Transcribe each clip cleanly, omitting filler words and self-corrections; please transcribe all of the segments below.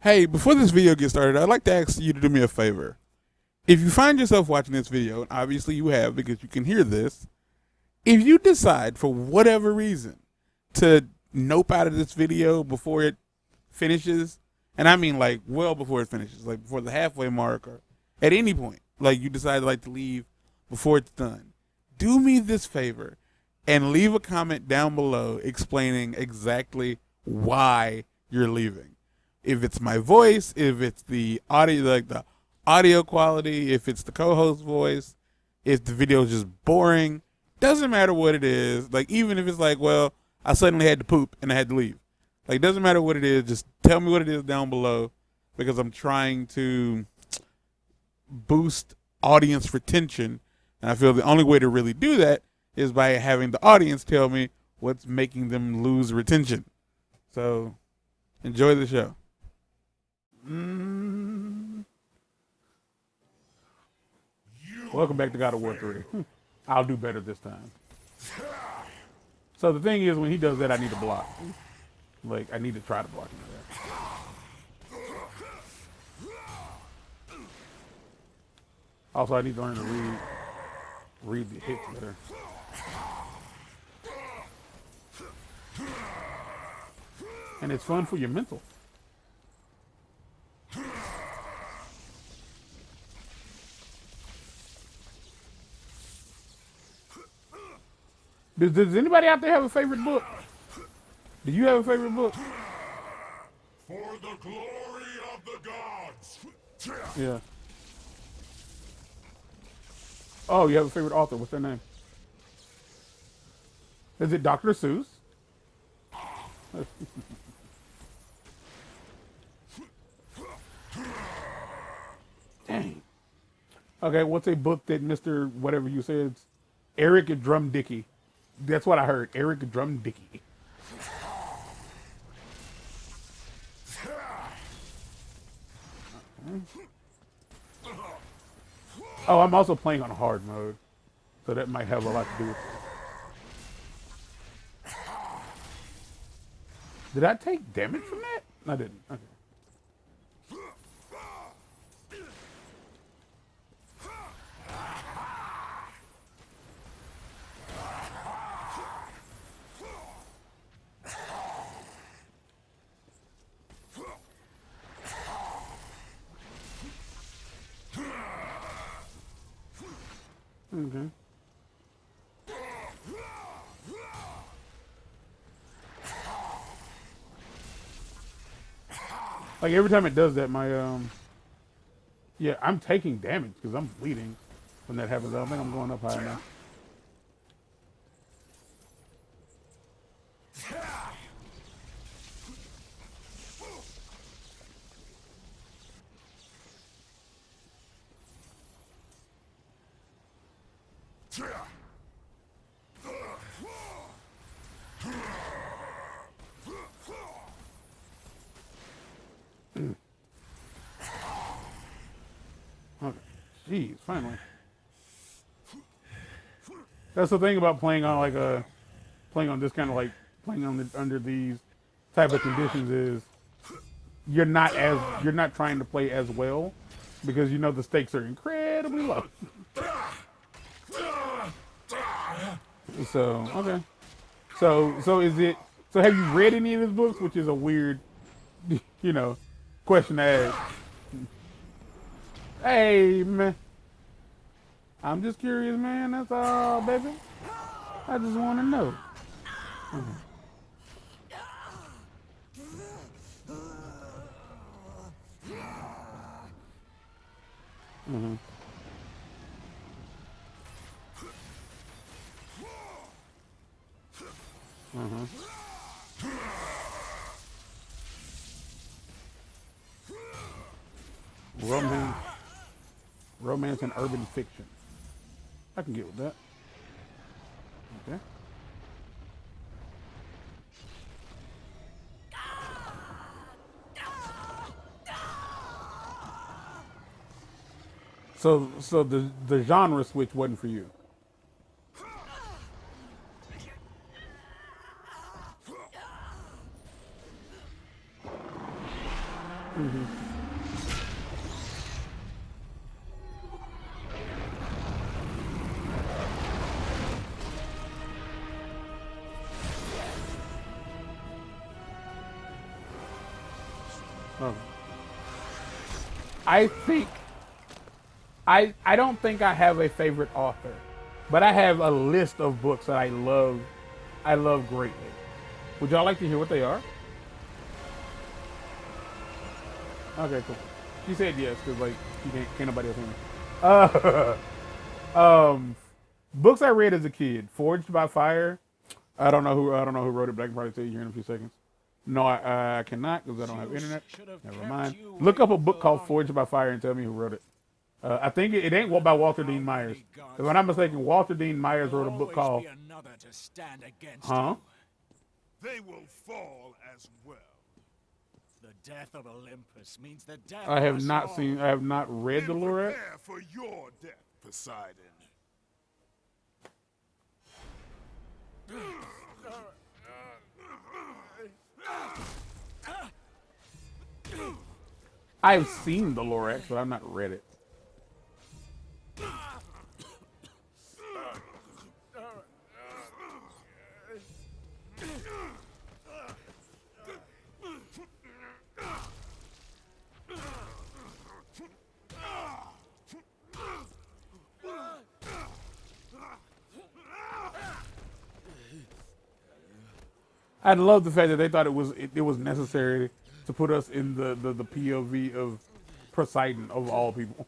Hey, before this video gets started, I'd like to ask you to do me a favor. If you find yourself watching this video, and obviously you have because you can hear this, if you decide for whatever reason to nope out of this video before it finishes, and I mean like well before it finishes, like before the halfway mark or at any point, like you decide like to leave before it's done, do me this favor and leave a comment down below explaining exactly why you're leaving. If it's my voice, if it's the audio, like the audio quality, if it's the co-host voice, if the video is just boring, doesn't matter what it is. Like even if it's like, well, I suddenly had to poop and I had to leave. Like doesn't matter what it is, just tell me what it is down below because I'm trying to boost audience retention. And I feel the only way to really do that is by having the audience tell me what's making them lose retention. So enjoy the show. Welcome back to God of War 3. I'll do better this time. So the thing is, when he does that, I need to block. Like, I need to try to block him there. Also, I need to learn to read the hits better. And it's fun for your mental. Does anybody out there have a favorite book? Do you have a favorite book? For the glory of the gods. Yeah. Oh, you have a favorite author. What's their name? Is it Dr. Seuss? Dang. Okay, what's a book that Mr. Whatever you said, Eric Drumdicky? That's what I heard. Eric Drumdicky. Oh, I'm also playing on hard mode, so that might have a lot to do with it. Did I take damage from that? I didn't. Okay. Okay. Like every time it does that, my yeah, I'm taking damage because I'm bleeding when that happens. I don't think I'm going up high enough. Okay. Jeez, finally. That's the thing about playing on playing on this kind of like playing on under these type of conditions is you're not trying to play as well because you know the stakes are incredibly low. So okay. So is it? So have you read any of his books? Which is a weird, question to ask. Hey man, I'm just curious, man. That's all, baby. I just want to know. Mm-hmm. Mm-hmm. Romance and urban fiction. I can get with that. Okay. So the genre switch wasn't for you. Okay. I think I don't think I have a favorite author, but I have a list of books that I love greatly. Would y'all like to hear what they are? Okay, cool. She said yes because like can't nobody else hear me. Books I read as a kid: Forged by Fire. I don't know who wrote it, but I can probably tell you here in a few seconds. No, I cannot because I don't have internet. Never mind. Look up a book called Forged by Fire and tell me who wrote it. I think it ain't by Walter Dean Myers. If I'm not mistaken, Walter Dean Myers wrote a book called. Huh? They will fall as well. The death of Olympus means the death I have of us not all. seen. I have not read the And Lorette. prepare for your death, Poseidon. I've seen the Lorax, but I've not read it. I love the fact that they thought it was necessary to put us in the POV of Poseidon of all people.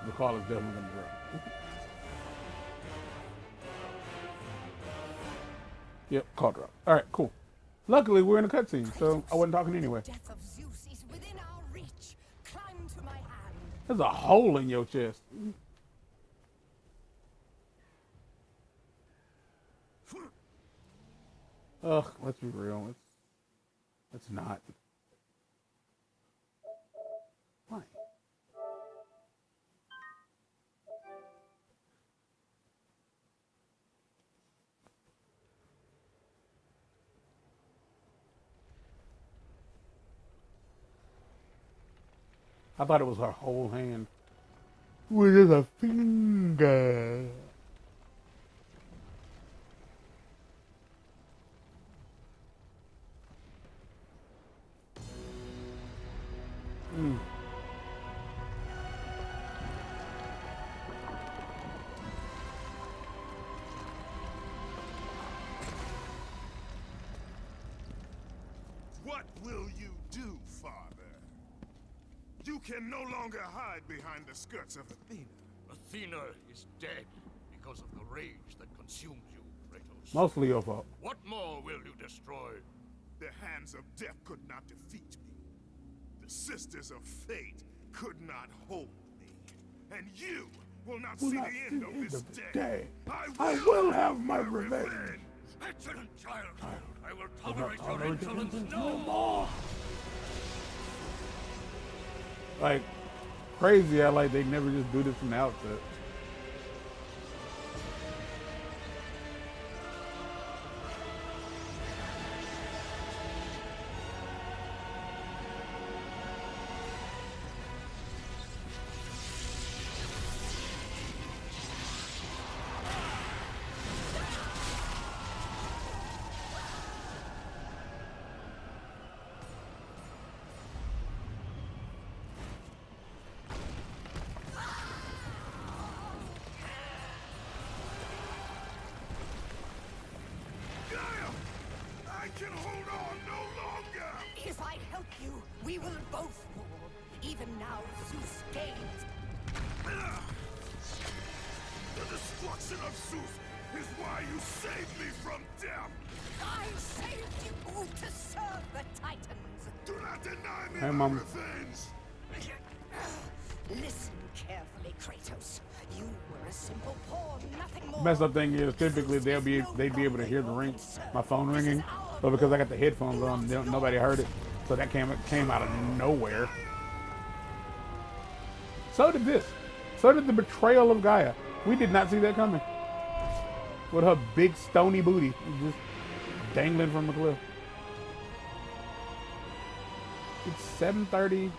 The call is definitely going to drop. Yep, call drop. All right, cool. Luckily, we're in a cutscene, so I wasn't talking anyway. Death of Zeus is within our reach. Climb to my hand. There's a hole in your chest. Ugh, let's be real. It's not. Why? I thought it was her whole hand. With just a finger. What will you do, Father? You can no longer hide behind the skirts of Athena. Athena is dead because of the rage that consumed you, Kratos. Mostly your fault. What more will you destroy? The hands of death could not defeat me. The sisters of fate could not hold me. And you will not see the end of this day. I will have my revenge. Excellent child. I will tolerate your insolence no more. Like, crazy how like they never just do this from the outset. you, we will both fall. Even now, Zeus gains. The destruction of Zeus is why you saved me from death. I saved you to serve the Titans. Do not deny me Hey, my Mom. revenge. Listen carefully, Kratos. You were a simple pawn, nothing more. Messed up thing is typically they'd be able to hear the ring, my phone ringing, but because I got the headphones on, nobody heard it, so that came out of nowhere. So did this. So did the betrayal of Gaia. We did not see that coming. With her big stony booty just dangling from the cliff. It's 7:30.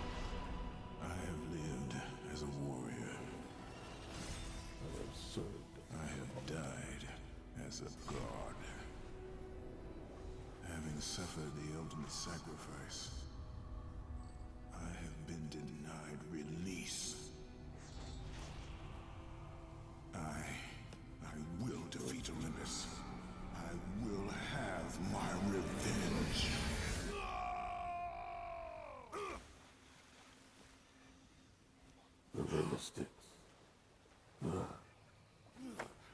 I have lived as a warrior. I have died as a god. Having suffered the ultimate sacrifice, I have been denied release. I will defeat Olympus. I will have my revenge. The river sticks.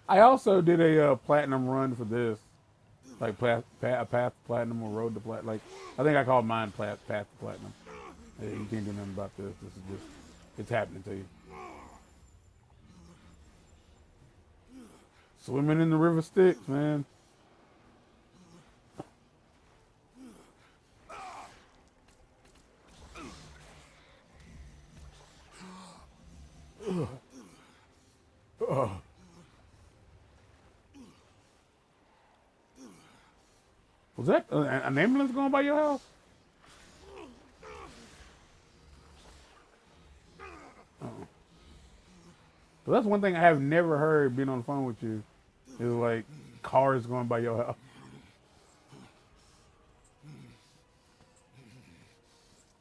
I also did a platinum run for this, like path to platinum or road to platinum. Like I think I called mine path to platinum. Yeah, you can't do nothing about this. This is just it's happening to you. Swimming in the river Styx, man. Was that an ambulance going by your house? So that's one thing I have never heard being on the phone with you. Is like cars going by your house.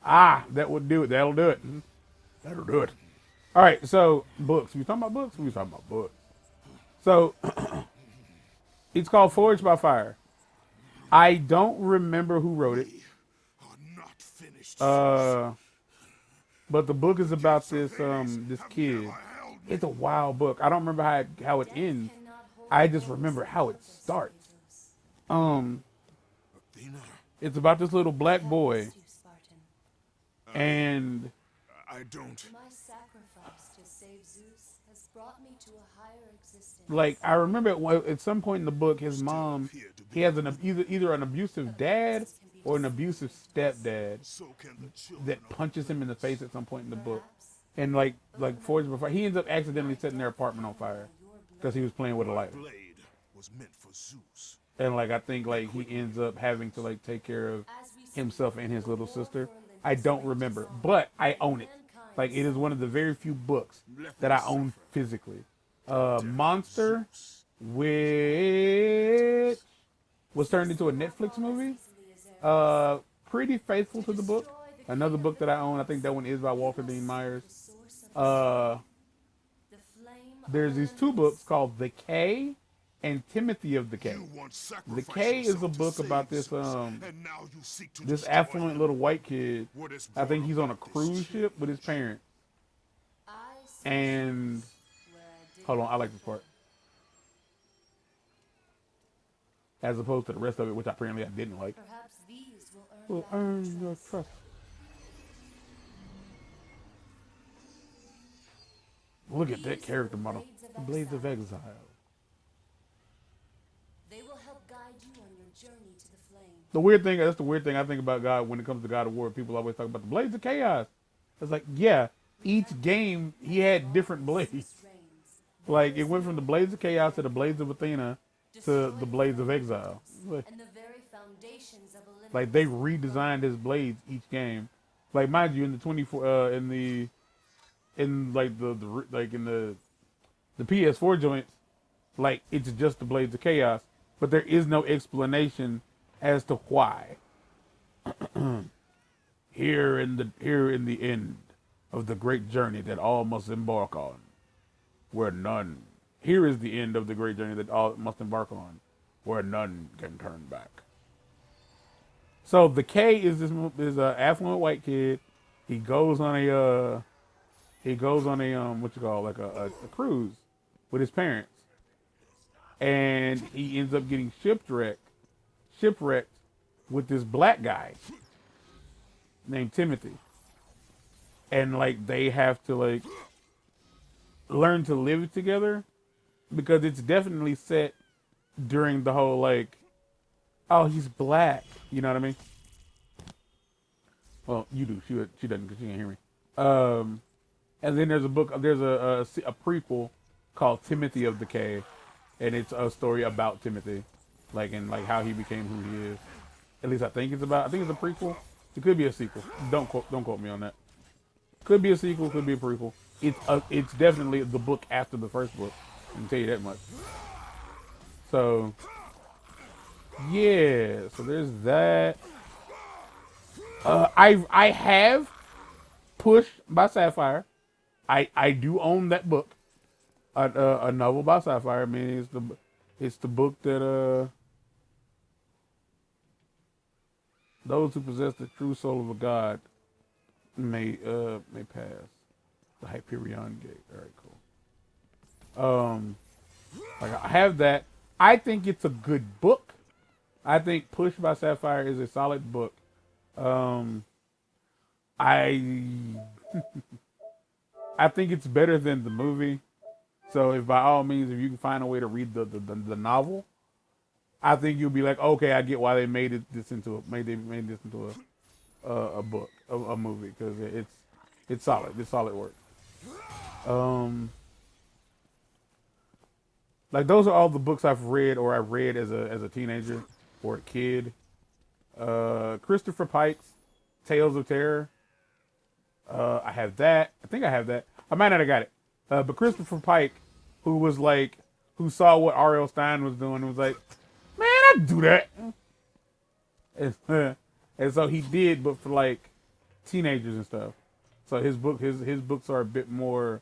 Ah, that would do it. That'll do it. That'll do it. All right, so books. We talking about books? We talking about books. So it's called Forged by Fire. I don't remember who wrote it. Not finished. But the book is about this this kid. It's a wild book. I don't remember how it ends. I just remember how it starts. It's about this little black boy, and I don't. My sacrifice to save Zeus has brought me to a higher existence. like I remember at some point in the book, his mom, he has either an abusive dad or an abusive stepdad So can the children that punches him in the face at some point in the book, and like Forged by Fire, he ends up accidentally setting their apartment on fire because he was playing with a lighter. blade was meant for Zeus. And like I think like he ends up having to like take care of himself and his little sister. I don't remember, but I own it. Like it is one of the very few books that I own physically. Monster, which was turned into a Netflix movie. Pretty faithful to the book. Another book that I own. I think that one is by Walter Dean Myers. There's these two books called The K and Timothy of the K. You once The sacrificed K is a yourself to book save about this Zeus, and now you seek to this destroy affluent him. little white kid. What has I think brought he's on a about this cruise change? ship with his parents. And hold on, I like this part. As opposed to the rest of it, which apparently I didn't like. Perhaps these will Will earn your trust. Look at that character model. The Blades of Exile. They will help guide you on your journey to the flame. The weird thing, that's the weird thing I think about God when it comes to God of War. People always talk about the Blades of Chaos. It's like, yeah, each game he had different blades. Like it went from the Blades of Chaos to the Blades of Athena to the Blades of Exile. Like, And the very foundations of Olympus. like they redesigned his blades each game. Like mind you, in the 24, in the PS4 joints, like it's just the Blades of Chaos, but there is no explanation as to why. Here in the end of the great journey that all must embark on, where none. Here is the end of the great journey that all must embark on, where none can turn back. So the K is is a affluent white kid. He goes on a what you call like a cruise with his parents, and he ends up getting shipwrecked with this black guy named Timothy, and like they have to like learn to live together because it's definitely set during the whole like, oh, he's black, you know what I mean? Well, you do. She doesn't because she can't hear me. And then there's a prequel called Timothy of the K, and it's a story about Timothy, like and like how he became who he is. At least I think it's a prequel. It could be a sequel. Don't quote me on that. Could be a sequel. Could be a prequel. It's definitely the book after the first book. I can tell you that much. So yeah. So there's that. I have Push by Sapphire. I do own that book. A novel by Sapphire. I mean, it's the book that those who possess the true soul of a god may pass the Hyperion Gate. All right, cool. Like I have that. I think it's a good book. I think Push by Sapphire is a solid book. I think it's better than the movie. So if by all means, if you can find a way to read the novel, I think you'll be like, okay, I get why they made this into a book, a movie, because it's solid. It's solid work. Like those are all the books I've read or I read as a teenager or a kid. Christopher Pike's Tales of Terror. I have that. I think I have that. I might not have got it. But Christopher Pike, who saw what R.L. Stine was doing, and was like, man, I'd do that. And so he did, but for like teenagers and stuff. So his books are a bit more,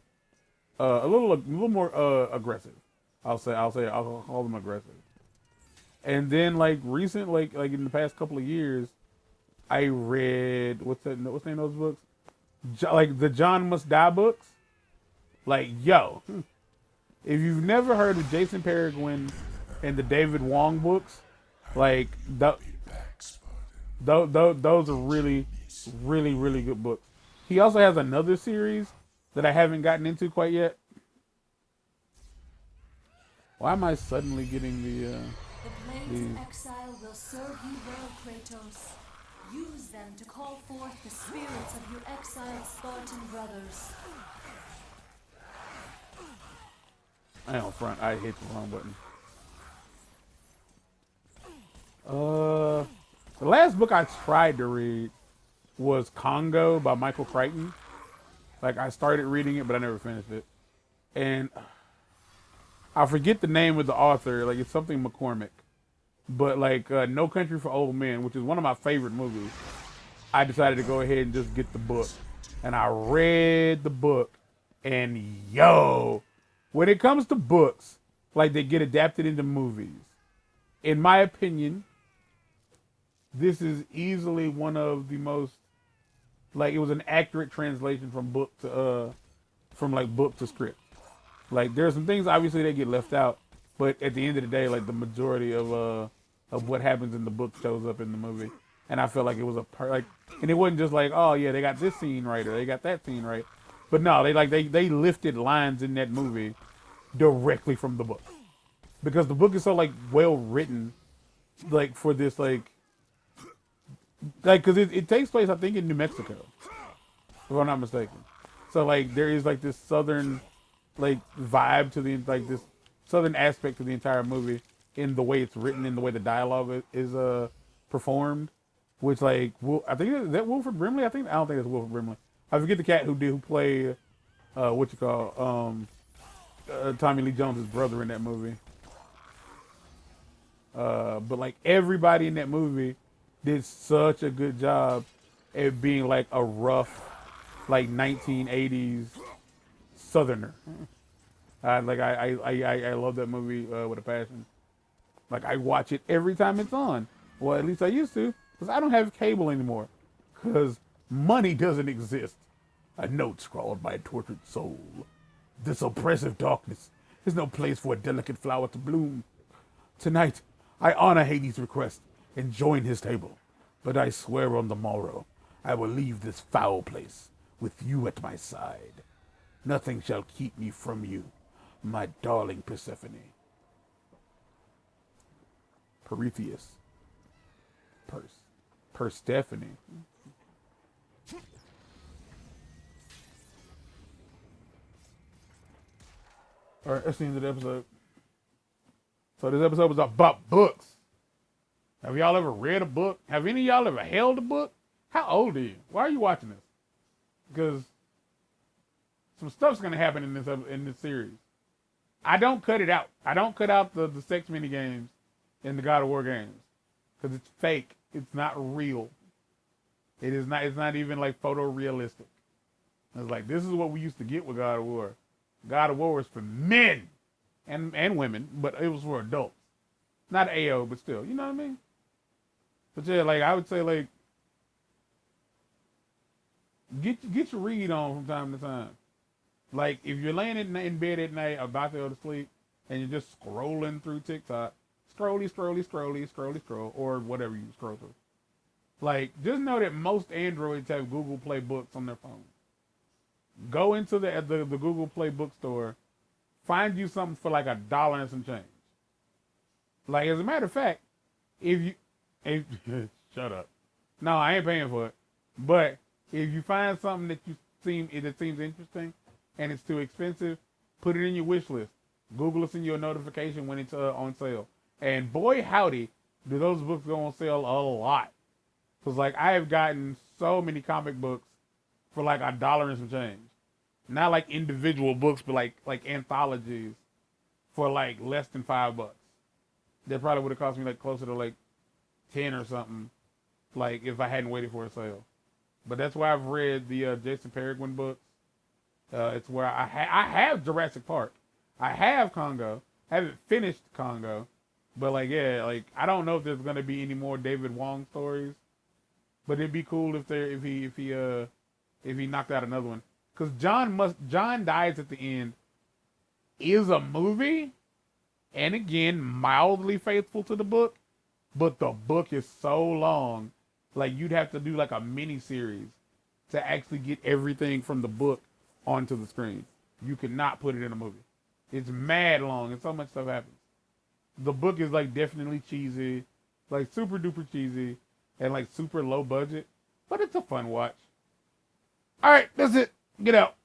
a little more aggressive. I'll call them aggressive. And then like recent, like in the past couple of years, I read what's the name of those books? Like the John Must Die books. Like yo, if you've never heard of Jason Peregrine and the David Wong books, like those are really, really, really good books. He also has another series that I haven't gotten into quite yet. Why am I suddenly getting The planes of exile will serve you well, Kratos. Use them to call forth the spirits of your exiled Spartan brothers. I on front. I hit the wrong button. The last book I tried to read was Congo by Michael Crichton. Like I started reading it, but I never finished it. And I forget the name of the author. Like it's something McCormick. But like No Country for Old Men, which is one of my favorite movies, I decided to go ahead and just get the book. And I read the book, and yo, when it comes to books, like they get adapted into movies, in my opinion, this is easily one of the most, like it was an accurate translation from book to script. Like there's some things obviously that get left out, but at the end of the day, like the majority of what happens in the book shows up in the movie, and I felt like it was and it wasn't just like, oh yeah, they got this scene right or they got that scene right, but no, they lifted lines in that movie directly from the book, because the book is so like well written, like for this like because it takes place I think in New Mexico, if I'm not mistaken. So like there is like this southern like vibe to the like this southern aspect to the entire movie in the way it's written, in the way the dialogue is performed, which like I think is that Wilford Brimley. I don't think it's Wilford Brimley. I forget the cat who played Tommy Lee Jones's brother in that movie. But like everybody in that movie did such a good job at being like a rough, like 1980s Southerner. I love that movie with a passion. Like I watch it every time it's on. Well, at least I used to. Because I don't have cable anymore. Because money doesn't exist. A note scrawled by a tortured soul. This oppressive darkness is no place for a delicate flower to bloom. Tonight, I honor Hades' request and join his table. But I swear on the morrow, I will leave this foul place with you at my side. Nothing shall keep me from you, my darling Persephone. Prometheus. Persephone. All right, that's the end of the episode. So this episode was about books. Have y'all ever read a book? Have any of y'all ever held a book? How old are you? Why are you watching this? Because some stuff's gonna happen in this series. I don't cut it out. I don't cut out the sex mini games in the God of War games because it's fake. It's not real. It is not. It's not even like photorealistic. It's like this is what we used to get with God of War. God of War was for men and women, but it was for adults. Not AO, but still, you know what I mean? But yeah, like I would say, like get your read on from time to time. Like if you're laying in bed at night about to go to sleep and you're just scrolling through TikTok, scroll, or whatever you scroll through. Like just know that most Androids have Google Play Books on their phone. Go into the Google Play bookstore, find you something for like $1 and some change. Like as a matter of fact, if shut up. No, I ain't paying for it. But if you find something that seems interesting and it's too expensive, put it in your wish list. Google will send you a notification when it's on sale. And boy howdy, do those books go on sale a lot. Cause like I have gotten so many comic books for like $1 and some change. Not like individual books, but like anthologies for like less than $5. That probably would have cost me like closer to like 10 or something. Like if I hadn't waited for a sale. But that's why I've read the Jason Peregrine books. It's where I have Jurassic Park. I have Congo. I haven't finished Congo. But like, yeah, like I don't know if there's gonna be any more David Wong stories. But it'd be cool if he knocked out another one. Because John Dies at the End is a movie, and again, mildly faithful to the book, but the book is so long, like you'd have to do like a mini series to actually get everything from the book onto the screen. You could not put it in a movie. It's mad long, and so much stuff happens. The book is like definitely cheesy, like super duper cheesy, and like super low budget, but it's a fun watch. All right, that's it. Get out.